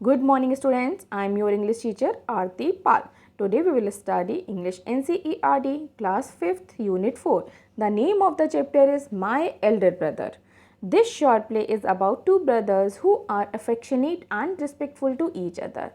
Good morning students, I am your English teacher Aarti Pal. Today we will study English NCERT class 5th unit 4. The name of the chapter is My Elder Brother. This short play is about two brothers who are affectionate and respectful to each other.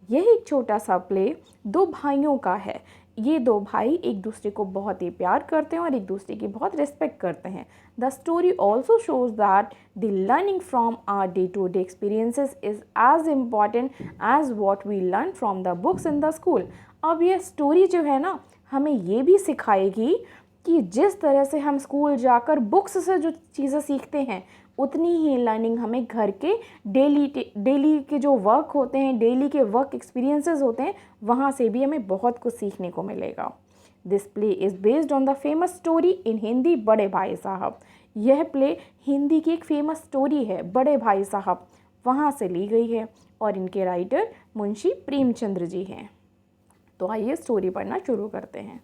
यह एक छोटा सा play दो भाइयों का है। ये दो भाई एक दूसरे को बहुत ही प्यार करते हैं और एक दूसरे की बहुत रिस्पेक्ट करते हैं। The story also shows that the learning from our day to day experiences is as important as what we learn from the books in the school. अब ये स्टोरी जो है ना, हमें ये भी सिखाएगी कि जिस तरह से हम स्कूल जाकर बुक्स से जो चीज़ें सीखते हैं, उतनी ही लर्निंग हमें घर के डेली के जो वर्क होते हैं, डेली के वर्क एक्सपीरियंसेस होते हैं, वहाँ से भी हमें बहुत कुछ सीखने को मिलेगा। This play is based on the famous story in Hindi बड़े भाई साहब। यह प्ले हिंदी की एक फेमस स्टोरी है, बड़े भाई साहब, वहाँ से ली गई है और इनके राइटर मुंशी प्रेमचंद्र जी हैं। तो आइए स्टोरी पढ़ना शुरू करते हैं।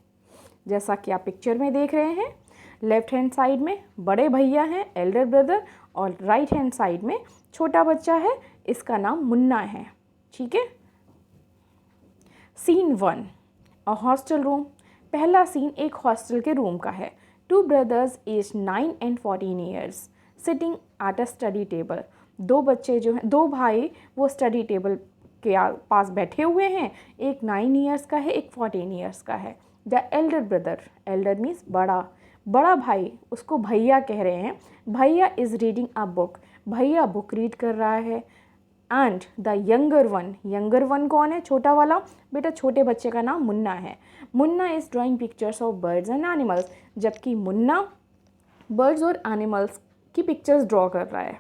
जैसा कि आप पिक्चर में देख रहे हैं, लेफ्ट हैंड साइड में बड़े भैया हैं, एल्डर ब्रदर, और राइट हैंड साइड में छोटा बच्चा है, इसका नाम मुन्ना है। ठीक है। Scene 1, a hostel room. पहला सीन एक हॉस्टल के रूम का है। Two brothers age 9 and 14 years sitting at a study table. दो बच्चे जो हैं, दो भाई, वो स्टडी टेबल के पास बैठे हुए हैं। एक 9 ईयर्स का है, एक 14 ईयर्स का है। The Elder brother, Elder means बड़ा भाई, उसको भैया कह रहे हैं। भैया इज़ रीडिंग अ बुक, भैया बुक रीड कर रहा है। एंड द यंगर वन कौन है? छोटा वाला बेटा, छोटे बच्चे का नाम मुन्ना है। मुन्ना is drawing pictures of birds and animals, जबकि मुन्ना बर्ड्स और एनिमल्स की पिक्चर्स ड्रॉ कर रहा है।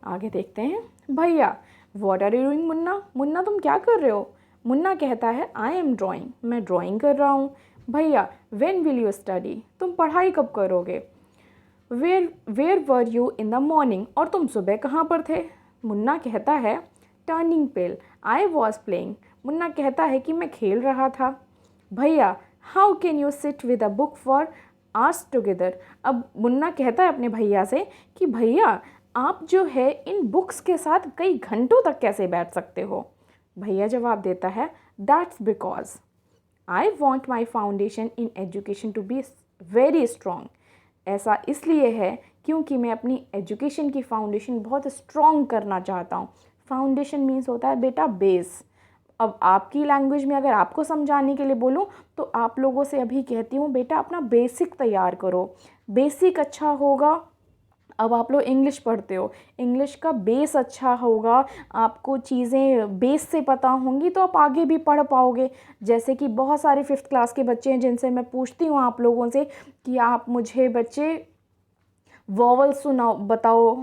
आगे देखते हैं। भैया, व्हाट आर यू डूइंग मुन्ना? मुन्ना तुम क्या कर रहे हो? मुन्ना कहता है आई एम ड्राइंग, मैं ड्राइंग कर रहा हूँ। भैया, व्हेन विल यू स्टडी? तुम पढ़ाई कब करोगे? Where were you in the morning? और तुम सुबह कहाँ पर थे? मुन्ना कहता है turning pale, I was playing. मुन्ना कहता है कि मैं खेल रहा था। भैया, how can you sit with a book for hours together? अब मुन्ना कहता है अपने भैया से कि भैया, आप जो है इन बुक्स के साथ कई घंटों तक कैसे बैठ सकते हो? भैया जवाब देता है that's because I want my foundation in education to be very strong. ऐसा इसलिए है क्योंकि मैं अपनी एजुकेशन की फाउंडेशन बहुत स्ट्रॉन्ग करना चाहता हूँ। फाउंडेशन मीन्स होता है बेटा बेस। अब आपकी लैंग्वेज में अगर आपको समझाने के लिए बोलूँ तो आप लोगों से अभी कहती हूँ बेटा अपना बेसिक तैयार करो। बेसिक अच्छा होगा, अब आप लोग इंग्लिश पढ़ते हो, इंग्लिश का बेस अच्छा होगा, आपको चीज़ें बेस से पता होंगी तो आप आगे भी पढ़ पाओगे। जैसे कि बहुत सारे 5th क्लास के बच्चे हैं जिनसे मैं पूछती हूँ आप लोगों से कि आप मुझे बच्चे वॉवल्स सुनाओ, बताओ,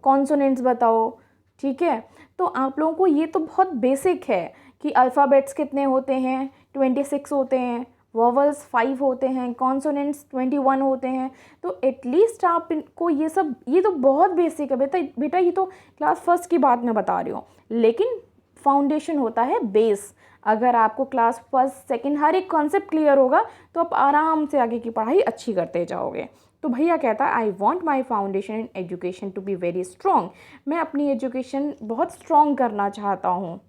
कॉन्सोनेंट्स बताओ। ठीक है, तो आप लोगों को ये तो बहुत बेसिक है कि अल्फ़ाबेट्स कितने होते हैं, 26 होते हैं, वॉवल्स 5 होते हैं, कॉन्सोनेंट्स 21 होते हैं। तो एटलीस्ट आप इनको ये तो बहुत बेसिक है बेटा, ये तो क्लास 1st की बात मैं बता रही हूँ। लेकिन फाउंडेशन होता है बेस। अगर आपको क्लास 1st 2nd हर एक कॉन्सेप्ट क्लियर होगा तो आप आराम से आगे की पढ़ाई अच्छी करते जाओगे। तो भैया कहता है I want my foundation in education to be very strong. मैं अपनी एजुकेशन बहुत स्ट्रॉन्ग करना चाहता हूँ।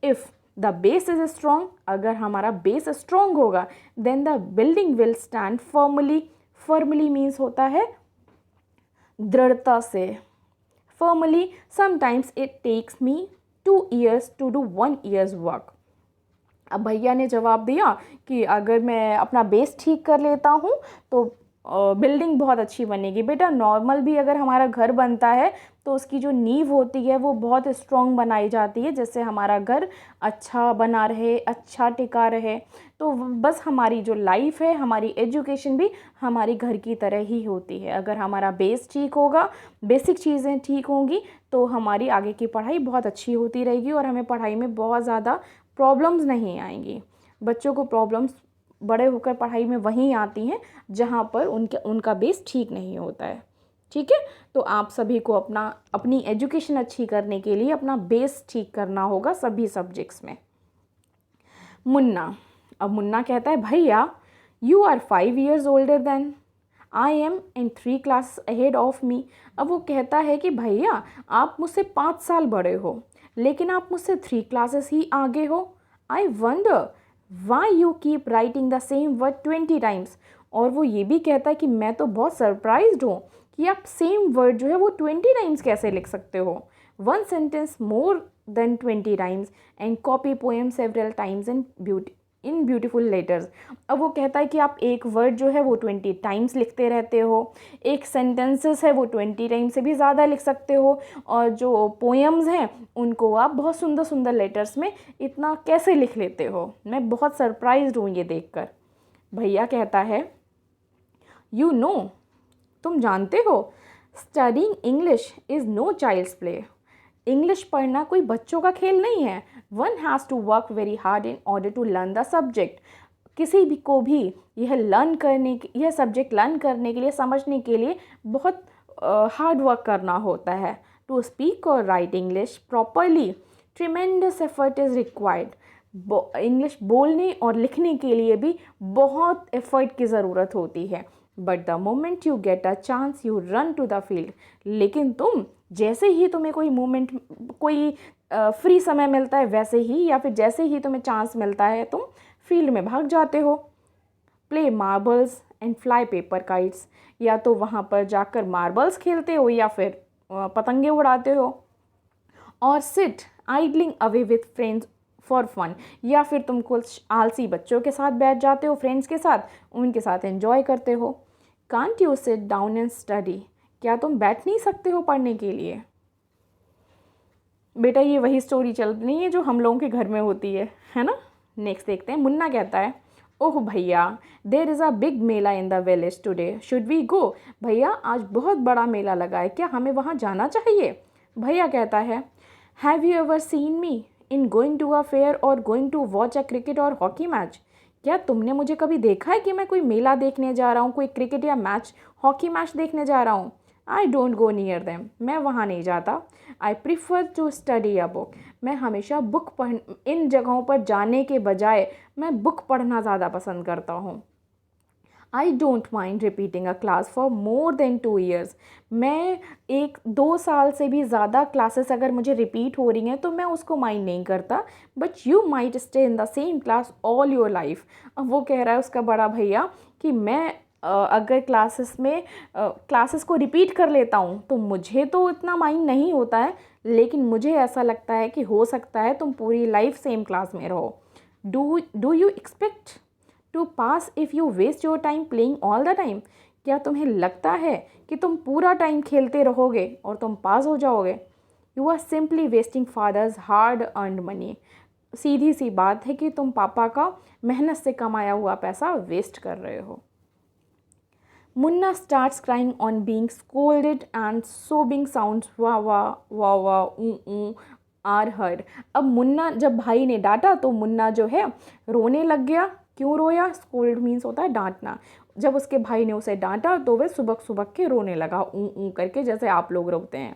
If the base is strong, अगर हमारा बेस स्ट्रॉन्ग होगा, then the building will stand firmly. Firmly means होता है दृढ़ता से। Firmly sometimes it takes me 2 years to do 1 year's work. अब भैया ने जवाब दिया कि अगर मैं अपना बेस ठीक कर लेता हूँ तो बिल्डिंग बहुत अच्छी बनेगी। बेटा नॉर्मल भी अगर हमारा घर बनता है तो उसकी जो नींव होती है वो बहुत स्ट्रॉन्ग बनाई जाती है, जिससे हमारा घर अच्छा बना रहे, अच्छा टिका रहे। तो बस हमारी जो लाइफ है, हमारी एजुकेशन भी हमारी घर की तरह ही होती है। अगर हमारा बेस ठीक होगा, बेसिक चीज़ें ठीक होंगी, तो हमारी आगे की पढ़ाई बहुत अच्छी होती रहेगी और हमें पढ़ाई में बहुत ज़्यादा प्रॉब्लम्स नहीं आएंगी। बच्चों को प्रॉब्लम्स बड़े होकर पढ़ाई में वहीं आती हैं जहाँ पर उनका बेस ठीक नहीं होता है। ठीक है, तो आप सभी को अपनी एजुकेशन अच्छी करने के लिए अपना बेस ठीक करना होगा सभी सब्जेक्ट्स में। मुन्ना, अब मुन्ना कहता है भैया you are 5 years older than I am in 3 classes ahead of me. अब वो कहता है कि भैया आप मुझसे 5 साल बड़े हो, लेकिन आप मुझसे 3 क्लासेस ही आगे हो। I wonder why you keep writing the same word 20 times. और वो ये भी कहता है कि मैं तो बहुत सरप्राइज्ड हूँ कि आप सेम वर्ड जो है वो 20 टाइम्स कैसे लिख सकते हो। One sentence more than 20 times and copy poem several times in beautiful letters. अब वो कहता है कि आप एक वर्ड जो है वो 20 टाइम्स लिखते रहते हो, एक सेंटेंसेस है वो 20 टाइम्स से भी ज़्यादा लिख सकते हो, और जो पोएम्स हैं उनको आप बहुत सुंदर सुंदर लेटर्स में इतना कैसे लिख लेते हो। मैं बहुत सरप्राइज्ड हूँ ये देखकर। भैया कहता है यू नो, तुम जानते हो, studying English is no child's play. English पढ़ना कोई बच्चों का खेल नहीं है। One has to work very hard in order to learn the subject. किसी भी को भी यह सब्जेक्ट लर्न करने के लिए, समझने के लिए बहुत हार्ड वर्क करना होता है। टू स्पीक और right English properly tremendous effort is required. English बोलने और लिखने के लिए भी बहुत एफर्ट की ज़रूरत होती है। But the moment you get a chance you run to the field. लेकिन तुम जैसे ही तुम्हें कोई फ्री समय मिलता है, वैसे ही या फिर जैसे ही तुम्हें चांस मिलता है तुम फील्ड में भाग जाते हो। Play marbles and fly paper kites. या तो वहाँ पर जाकर मार्बल्स खेलते हो या फिर पतंगे उड़ाते हो। और sit idling away with friends for fun. या फिर तुम कुछ आलसी बच्चों के साथ बैठ जाते हो, फ्रेंड्स के साथ, उनके साथ एंजॉय करते हो। Can't you sit down and study. क्या तुम बैठ नहीं सकते हो पढ़ने के लिए। बेटा ये वही स्टोरी चल रही है जो हम लोगों के घर में होती है ना। नेक्स्ट देखते हैं। मुन्ना कहता है ओह भैया, there is a big mela in the village today, should we go. भैया आज बहुत बड़ा मेला लगा है, क्या हमें वहाँ जाना चाहिए। भैया कहता है have you ever seen me in going to a fair or going to watch a cricket or hockey match. क्या तुमने मुझे कभी देखा है कि मैं कोई मेला देखने जा रहा हूँ, कोई क्रिकेट या हॉकी मैच देखने जा रहा हूँ। I don't go near them. मैं वहाँ नहीं जाता। I prefer to study a book. मैं हमेशा इन जगहों पर जाने के बजाय मैं बुक पढ़ना ज़्यादा पसंद करता हूँ। I don't mind repeating a class for more than 2 years. मैं 1-2 साल से भी ज़्यादा क्लासेस अगर मुझे रिपीट हो रही हैं तो मैं उसको माइंड नहीं करता। But you might stay in the same class all your life. अब वो कह रहा है उसका बड़ा भैया कि मैं अगर क्लासेस को रिपीट कर लेता हूँ तो मुझे तो इतना माइंड नहीं होता है, लेकिन मुझे ऐसा लगता है कि हो सकता है तुम पूरी लाइफ सेम क्लास में रहो। Do you expect to pass if you waste your time playing all the time. क्या तुम्हें लगता है कि तुम पूरा टाइम खेलते रहोगे और तुम पास हो जाओगे। You are simply wasting father's hard earned money. सीधी सी बात है कि तुम पापा का मेहनत से कमाया हुआ पैसा वेस्ट कर रहे हो। Munna starts crying on being scolded and सोबिंग sounds वाह वाह वाह वाह ऊ आर हर्ड। अब मुन्ना, जब भाई ने डांटा तो मुन्ना जो है रोने लग गया। क्यों रोया। स्कोल्ड मीन्स होता है डांटना। जब उसके भाई ने उसे डांटा तो वह सुबक सुबक के रोने लगा ऊ करके, जैसे आप लोग रोते हैं।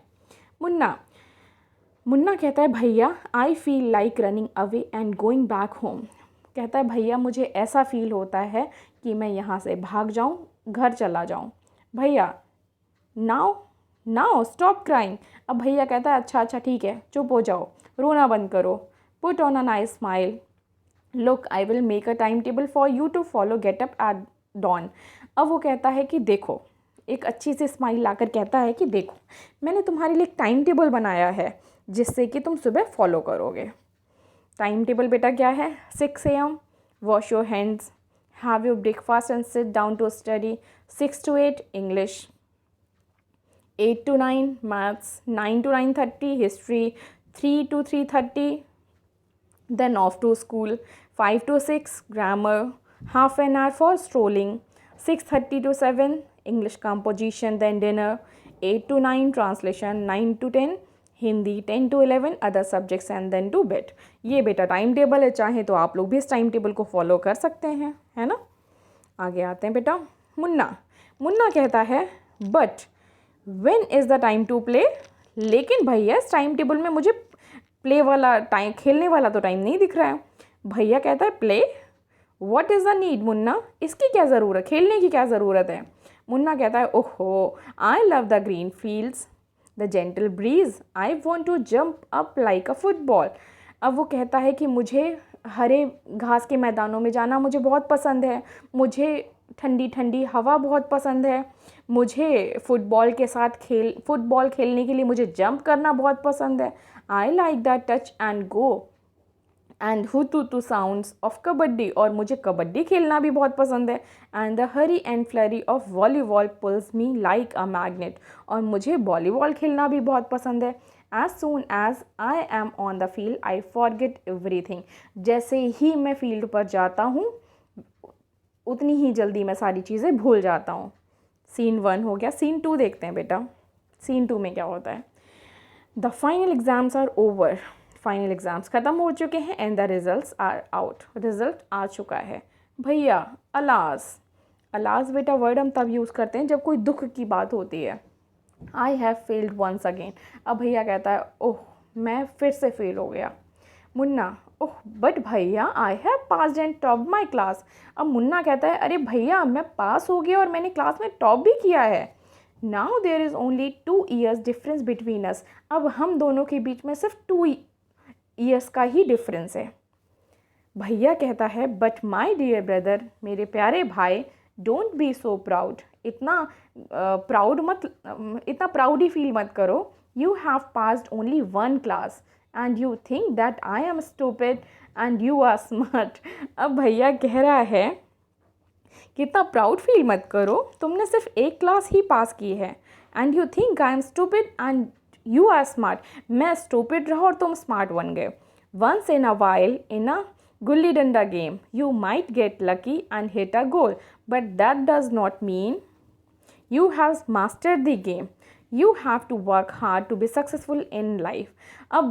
मुन्ना कहता है भैया I feel like running away and going back home. कहता है भैया मुझे ऐसा फील होता है कि मैं यहाँ से भाग जाऊँ, घर चला जाऊँ। भैया नाउ स्टॉप क्राइंग। अब भैया कहता है अच्छा ठीक है, चुप हो जाओ, रोना बंद करो। Put on a nice smile. Look I will make a time table for you to follow, get up at dawn. अब वो कहता है कि देखो, एक अच्छी सी स्माइल लाकर कहता है कि देखो मैंने तुम्हारे लिए एक टाइम टेबल बनाया है जिससे कि तुम सुबह फॉलो करोगे। टाइम टेबल बेटा क्या है। 6 AM wash your hands, have your breakfast and sit down to study. 6 to 8 English, 8 to 9 maths, 9 to 9:30 history, 3 to 3:30 then off to school, 5 to 6 grammar, half an hour for strolling, 6:30 to 7 English composition, then dinner, 8 to 9 translation, 9 to 10 Hindi, 10 to 11 other subjects and then to bed. ये बेटा time table है, चाहे तो आप लोग भी इस time table को फॉलो कर सकते हैं, है ना। आगे आते हैं बेटा। मुन्ना कहता है but when is the time to play. लेकिन भैया इस टाइम टेबल में मुझे प्ले वाला टाइम, खेलने वाला तो टाइम नहीं दिख रहा है। भैया कहता है play, what is the need Munna, इसकी क्या ज़रूरत, खेलने की क्या ज़रूरत है। मुन्ना कहता है oho I love the green fields the gentle breeze, I want to jump up like a football. अब वो कहता है कि मुझे हरे घास के मैदानों में जाना मुझे बहुत पसंद है, मुझे ठंडी ठंडी हवा बहुत पसंद है, मुझे फुटबॉल खेलने के लिए मुझे जंप करना बहुत पसंद है। I like that touch and go and hoo too sounds of kabaddi, और मुझे कबड्डी खेलना भी बहुत पसंद है। And the hurry and flurry of volleyball pulls me like a magnet, और मुझे वॉलीबॉल खेलना भी बहुत पसंद है। As soon as I am on the field I forget everything, जैसे ही मैं फील्ड पर जाता हूँ उतनी ही जल्दी मैं सारी चीज़ें भूल जाता हूँ। सीन 1 हो गया। सीन 2 देखते हैं बेटा। सीन 2 में क्या होता है। The final exams are over, final exams ख़त्म हो चुके हैं and the results are out, result आ चुका है। भैया अलास, अलास बेटा वर्ड हम तब यूज़ करते हैं जब कोई दुख की बात होती है। I have failed once again, अब भैया कहता है ओह मैं फिर से फेल हो गया। मुन्ना ओह बट भैया I have passed and top my class, अब मुन्ना कहता है अरे भैया मैं पास हो गया और मैंने क्लास में टॉप भी किया है। Now there is only 2 years difference between us, अब हम दोनों के बीच में सिर्फ 2 years का ही डिफरेंस है। भैया कहता है बट माई डियर ब्रदर, मेरे प्यारे भाई, डोंट बी सो प्राउड, इतना प्राउड ही फील मत करो। You have passed only 1 class and you think that I am stupid and you are smart. अब भैया कह रहा है कि इतना प्राउड फील मत करो, तुमने सिर्फ 1 क्लास ही पास की है। And you think I am stupid and you are smart, मैं स्टूपिड रहा और तुम स्मार्ट बन गए। Once in a while in a gulli danda game you might get lucky and hit a goal, but that does not mean you have mastered the game, you have to work hard to be successful in life। अब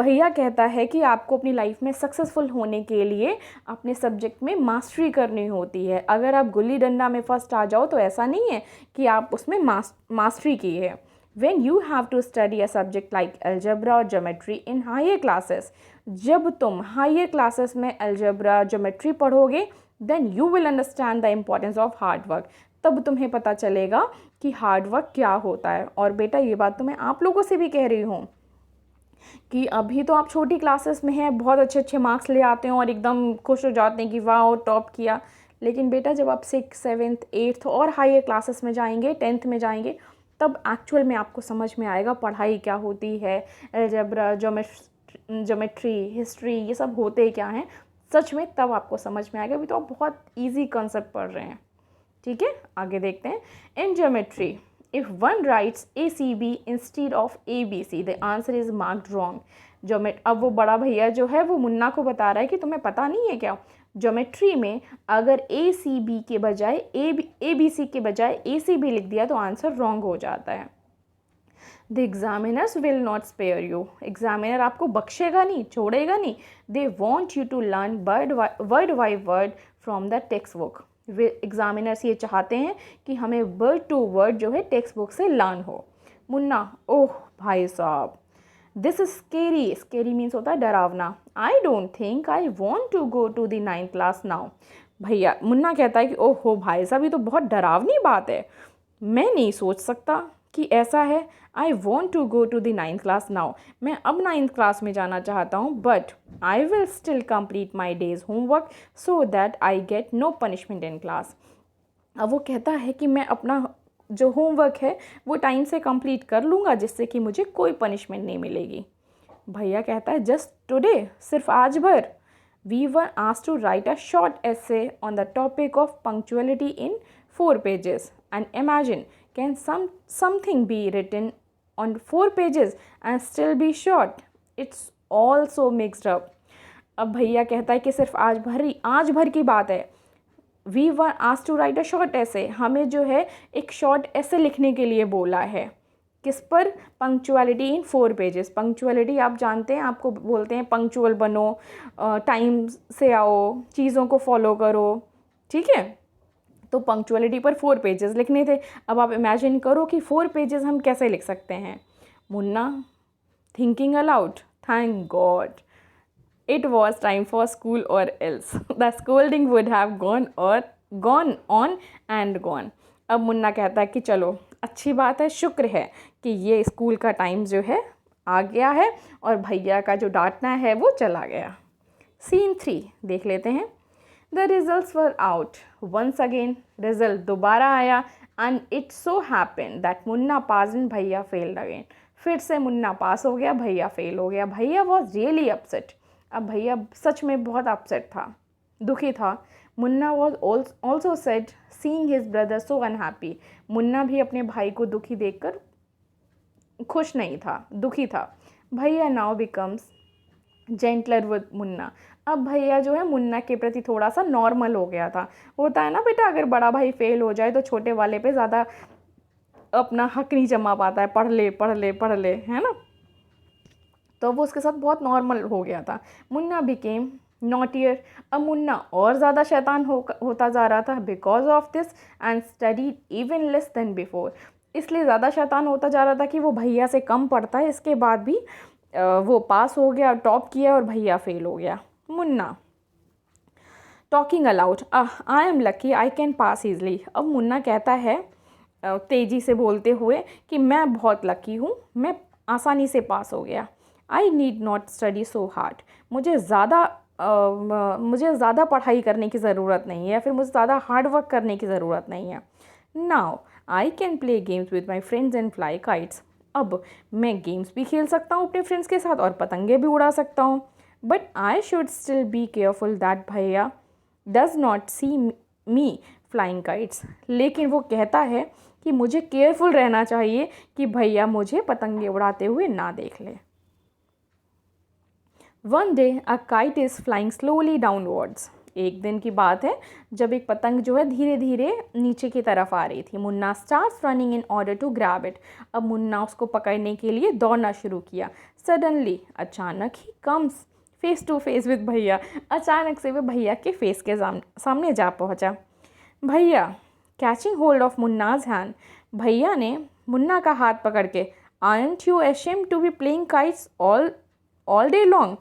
भैया कहता है कि आपको अपनी life में successful होने के लिए अपने सब्जेक्ट में मास्टरी करनी होती है। अगर आप गुल्ली डंडा में फर्स्ट आ जाओ तो ऐसा नहीं है कि आप उसमें मास्टरी की है। When you have to study a subject like algebra or geometry in higher classes, जब तुम हायर क्लासेस में algebra geometry पढ़ोगे, then you will understand the importance of hard work, तब तुम्हें पता चलेगा कि हार्ड वर्क क्या होता है। और बेटा ये बात तो मैं आप लोगों से भी कह रही हूँ कि अभी तो आप छोटी क्लासेस में हैं, बहुत अच्छे अच्छे मार्क्स ले आते हैं और एकदम खुश हो जाते हैं कि वाह टॉप किया, लेकिन बेटा जब आप 6th 7th 8th और हायर क्लासेस में जाएंगे, 10th में जाएंगे, तब एक्चुअल में आपको समझ में आएगा पढ़ाई क्या होती है, अलजेब्रा ज्योमेट्री हिस्ट्री ये सब होते क्या हैं सच में, तब आपको समझ में आएगा। अभी तो आप बहुत ईजी कॉन्सेप्ट पढ़ रहे हैं। ठीक है, आगे देखते हैं। In geometry if one rights ACB instead of ABC the answer is marked wrong. अब वो बड़ा भैया जो है वो मुन्ना को बता रहा है कि तुम्हें पता नहीं है क्या, ज्योमेट्री में अगर ACB के बजाय ABC के बजाय ACB लिख दिया तो आंसर रॉन्ग हो जाता है। The examiners will not spare you, examiner आपको बख्शेगा नहीं, छोड़ेगा नहीं। They want you to learn word by word from the text book, वे एग्जामिनर्स ये चाहते हैं कि हमें वर्ड टू वर्ड जो है टेक्स्ट बुक से लर्न हो। मुन्ना ओह भाई साहब this is scary, scary means होता है डरावना। I don't think I want to go to the 9th class now. भैया मुन्ना कहता है कि ओह हो भाई साहब ये तो बहुत डरावनी बात है, मैं नहीं सोच सकता कि ऐसा है। I want to go to the 9th class now, मैं अब 9th क्लास में जाना चाहता हूँ, but I will still complete my day's homework so that I get no punishment in class. अब वो कहता है कि मैं अपना जो होमवर्क है वो टाइम से कंप्लीट कर लूँगा जिससे कि मुझे कोई पनिशमेंट नहीं मिलेगी। भैया कहता है जस्ट टुडे, सिर्फ आज भर। We were asked to write a short essay on the topic of punctuality in 4 pages and imagine, can something be written on 4 pages and still be short? It's all so mixed up। अब भैया कहता है कि सिर्फ आज भर की बात है। We were asked to write a short essay, हमें जो है एक शॉर्ट essay लिखने के लिए बोला है। किस पर? पंक्चुअलिटी इन 4 पेजेस। पंक्चुअलिटी आप जानते हैं, आपको बोलते हैं पंक्चुअल बनो, टाइम से आओ, चीज़ों को फॉलो करो, ठीक है। तो पंक्चुअलिटी पर 4 पेजेस लिखने थे। अब आप इमेजिन करो कि 4 पेजेस हम कैसे लिख सकते हैं। Munna thinking allowed, thank God it was time for school or else the scolding would have gone on and gone। अब मुन्ना कहता है कि चलो अच्छी बात है, शुक्र है कि ये स्कूल का टाइम जो है आ गया है और भैया का जो डांटना है वो चला गया। सीन 3 देख लेते हैं। The results were out once again, result दोबारा आया and it so happen that Munna pass and bhaiya failed again. फिर से मुन्ना पास हो गया, भैया फेल हो गया। भैया वॉज रियली अपसेट। अब भैया सच में बहुत अपसेट था, दुखी था। Munna was also said seeing his brother so unhappy. Munna भी अपने भाई को दुखी देखकर खुश नहीं था, दुखी था। भैया now becomes gentler with Munna. अब भैया जो है मुन्ना के प्रति थोड़ा सा नॉर्मल हो गया था। होता है ना बेटा, अगर बड़ा भाई फेल हो जाए तो छोटे वाले पे ज़्यादा अपना हक नहीं जमा पाता है, पढ़ ले पढ़ ले पढ़ ले, है ना। तो वो उसके साथ बहुत नॉर्मल हो गया था। मुन्ना बिकेम नॉटियर। अब मुन्ना और ज़्यादा शैतान होता जा रहा था because of this and studied even less than before. इसलिए ज़्यादा शैतान होता जा रहा था कि वो भैया से कम पढ़ता है। इसके बाद भी वो पास हो गया, टॉप किया, और भैया फेल हो गया। Munna talking allowed, I am lucky I can pass easily. अब मुन्ना कहता है तेज़ी से बोलते हुए कि मैं बहुत लकी हूँ, मैं आसानी से पास हो गया। I need not study so hard, मुझे ज़्यादा पढ़ाई करने की ज़रूरत नहीं है, फिर मुझे ज़्यादा हार्ड वर्क करने की ज़रूरत नहीं है। Now I can play games with my friends and fly kites. अब मैं गेम्स भी खेल सकता हूँ अपने फ्रेंड्स के साथ और पतंगे भी उड़ा सकता हूँ। But I should still be careful that भैया does not see me flying kites. लेकिन वो कहता है कि मुझे केयरफुल रहना चाहिए कि भैया मुझे पतंगे उड़ाते हुए ना देख ले। One day a kite is flying slowly downwards. एक दिन की बात है जब एक पतंग जो है धीरे धीरे नीचे की तरफ आ रही थी। Munna starts running in order to grab it. अब मुन्ना उसको पकड़ने के लिए दौड़ना शुरू किया। सडनली अचानक ही comes face to face with bhaiya. अचानक से वह भैया के फेस के सामने जा पहुंचा। भैया catching hold of Munna's hand, भैया ने मुन्ना का हाथ पकड़ के aren't you ashamed to be playing kites all day long.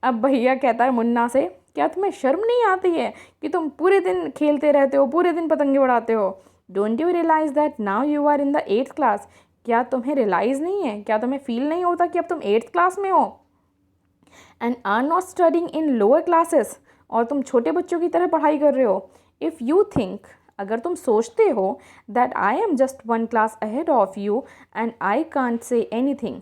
अब भैया कहता है मुन्ना से, क्या तुम्हें शर्म नहीं आती है कि तुम पूरे दिन खेलते रहते हो, पूरे दिन पतंगे उड़ाते हो। Don't you realise that now you are in the 8th class. क्या तुम्हें रियलाइज़ नहीं है, क्या तुम्हें फील नहीं होता कि अब तुम 8th क्लास में हो and are not studying in lower classes, और तुम छोटे बच्चों की तरह पढ़ाई कर रहे हो। इफ़ यू थिंक, अगर तुम सोचते हो that I am just 1 class ahead of you and I can't say anything,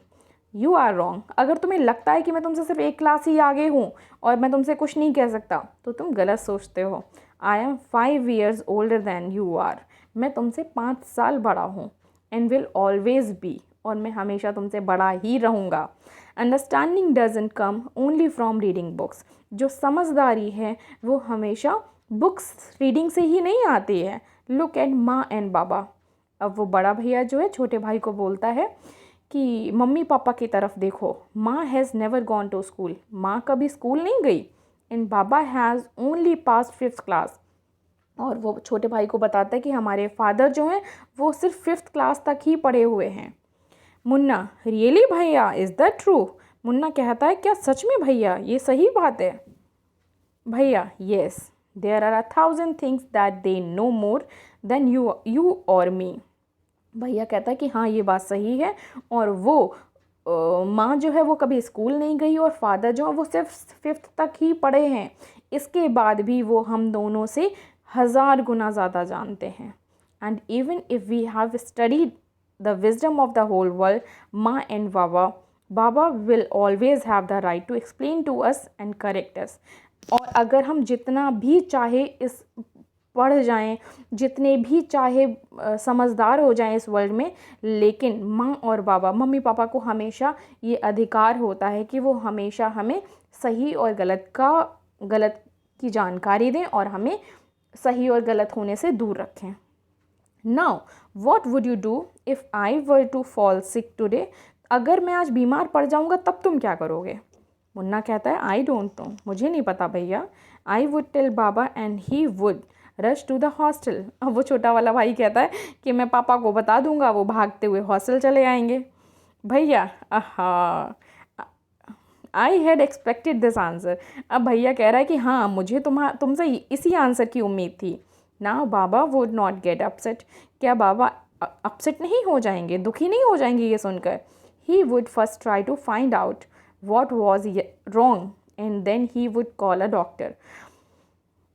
you are wrong. अगर तुम्हें लगता है कि मैं तुमसे सिर्फ 1 क्लास ही आगे हूँ और मैं तुमसे कुछ नहीं कह सकता, तो तुम गलत सोचते हो। I am 5 years older than you are. मैं तुमसे 5 साल बड़ा हूँ एंड विल ऑलवेज बी, और मैं हमेशा तुमसे बड़ा ही रहूँगा। Understanding doesn't come only from reading books. जो समझदारी है वो हमेशा बुक्स रीडिंग से ही नहीं आती है। लुक एट माँ एंड बाबा। अब वो बड़ा भैया जो है छोटे भाई को बोलता है कि मम्मी पापा की तरफ देखो। Maa has never gone to school, माँ कभी स्कूल नहीं गई। And Baba has only pass 5th class. और वो छोटे भाई को बताता है कि हमारे फादर जो हैं वो सिर्फ 5th क्लास तक ही पढ़े हुए हैं। मुन्ना रियली भैया, इज़ दैट ट्रू। मुन्ना कहता है क्या सच में भैया, ये सही बात है। Bhaiya yes, there are 1000 things that they know more than you और मी। भैया कहता है कि हाँ ये बात सही है, और वो माँ जो है वो कभी स्कूल नहीं गई और फादर जो है वो सिर्फ 5th तक ही पढ़े हैं। इसके बाद भी वो हम दोनों से 1000 गुना ज़्यादा जानते हैं। And even if we have studied the wisdom of the whole world, माँ एंड बाबा will always have the right to explain to us and correct us. और अगर हम जितना भी चाहे इस पढ़ जाएं, जितने भी चाहे समझदार हो जाएं इस वर्ल्ड में, लेकिन माँ और बाबा, मम्मी पापा को हमेशा ये अधिकार होता है कि वो हमेशा हमें सही और गलत की जानकारी दें और हमें सही और गलत होने से दूर रखें। Now what would you do if I were to fall sick today. अगर मैं आज बीमार पड़ जाऊँगा तब तुम क्या करोगे। मुन्ना कहता है आई डोंट नो, मुझे नहीं पता भैया। I would tell Baba and he would rush to the hostel. अब वो छोटा वाला भाई कहता है कि मैं पापा को बता दूंगा, वो भागते हुए हॉस्टल चले आएंगे। भैया I had expected this answer. अब भैया कह रहा है कि हाँ मुझे तुमसे इसी आंसर की उम्मीद थी। Now Baba would not get upset. क्या बाबा अपसेट नहीं हो जाएंगे, दुखी नहीं हो जाएंगे ये सुनकर। He would first try to find out what was wrong and then he would call a doctor.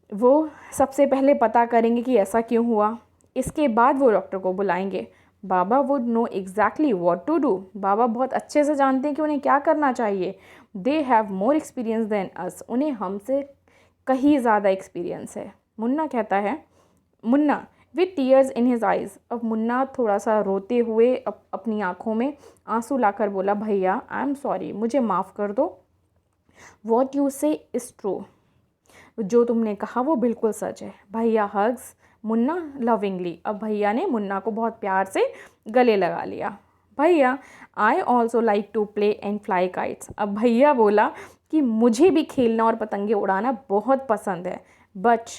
वो सबसे पहले पता करेंगे कि ऐसा क्यों हुआ, इसके बाद वो डॉक्टर को बुलाएंगे। बाबा would know exactly what to do. बाबा बहुत अच्छे से जानते हैं कि उन्हें क्या करना चाहिए। They have more experience than us. उन्हें हमसे कहीं ज़्यादा एक्सपीरियंस है। मुन्ना कहता है, Munna with tears in his eyes. अब मुन्ना थोड़ा सा रोते हुए अपनी आँखों में आंसू लाकर बोला, भैया आई एम सॉरी, मुझे माफ़ कर दो। वॉट यू से इज़ ट्रू। जो तुमने कहा वो बिल्कुल सच है। भैया हग्स मुन्ना लविंगली। अब भैया ने मुन्ना को बहुत प्यार से गले लगा लिया। Bhaiya I also like to play and fly kites. अब भैया बोला कि मुझे भी खेलना और पतंगे उड़ाना बहुत पसंद है, but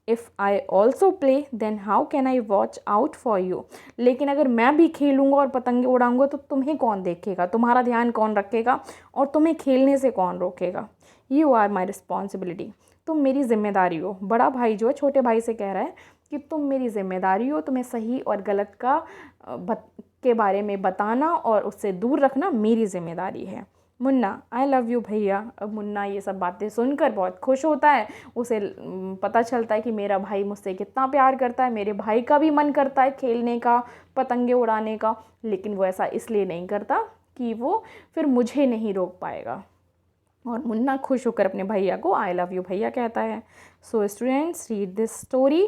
if I also play then how can I watch out for you. लेकिन अगर मैं भी खेलूँगा और पतंगे उड़ाऊँगा तो तुम्हें कौन देखेगा, तुम्हारा ध्यान कौन रखेगा और तुम्हें खेलने से कौन रोकेगा। You are my responsibility. तुम मेरी जिम्मेदारी हो। बड़ा भाई जो है छोटे भाई से कह रहा है कि तुम मेरी जिम्मेदारी हो, तुम्हें सही और गलत के बारे में बताना और उससे दूर रखना मेरी जिम्मेदारी है। मुन्ना आई लव यू भैया। अब मुन्ना ये सब बातें सुनकर बहुत खुश होता है। उसे पता चलता है कि मेरा भाई मुझसे कितना प्यार करता है, मेरे भाई का भी मन करता है खेलने का, पतंगे उड़ाने का, लेकिन वो ऐसा इसलिए नहीं करता कि वो फिर मुझे नहीं रोक पाएगा। और मुन्ना खुश होकर अपने भैया को आई लव यू भैया कहता है। So students, read this story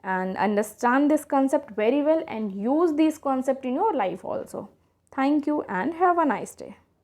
and understand this concept very well and use this concept in your life also. Thank you and have a nice day.